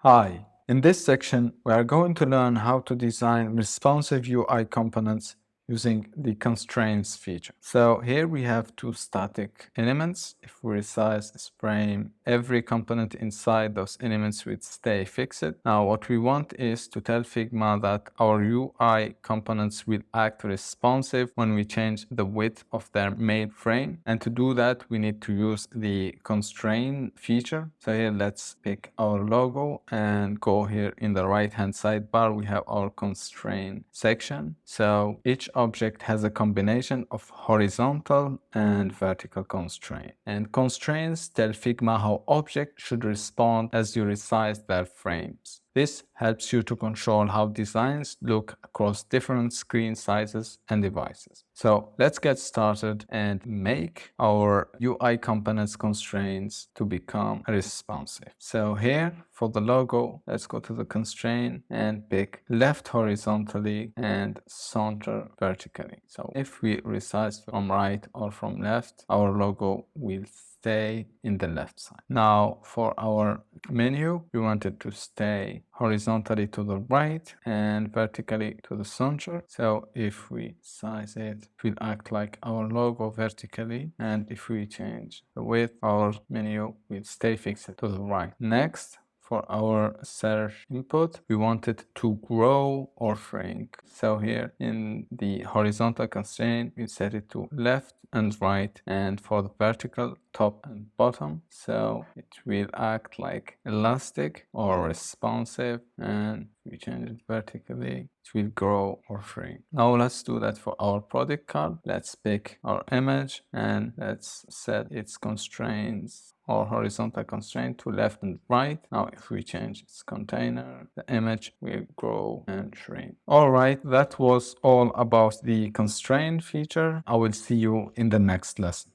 Hi, in this section, we are going to learn how to design responsive UI components using the constraints feature. So here we have two static elements. If we resize this frame, every component inside those elements will stay fixed. Now what we want is to tell Figma that our UI components will act responsive when we change the width of their main frame. And to do that, we need to use the constraint feature. So here let's pick our logo and go here in the right hand sidebar. We have our constraint section. So each object has a combination of horizontal and vertical constraint. And constraints tell Figma how objects should respond as you resize their frames. This helps you to control how designs look across different screen sizes and devices. So let's get started and make our UI components constraints to become responsive. So here for the logo, let's go to the constraint and pick left horizontally and center vertically. So if we resize from right or from left, our logo will stay in the left side. Now for our menu, we want it to stay horizontally to the right and vertically to the center. So if we size it, it will act like our logo vertically. And if we change the width, our menu will stay fixed to the right. Next, for our search input, we want it to grow or shrink. So here in the horizontal constraint, we set it to left and right, and for the vertical, top and bottom. So it will act like elastic or responsive, and if we change it vertically, it will grow or shrink. Now let's do that for our product card. Let's pick our image and let's set its constraints or horizontal constraint to left and right. Now if we change its container, the image will grow and shrink. All right, that was all about the constraint feature. I will see you in the next lesson.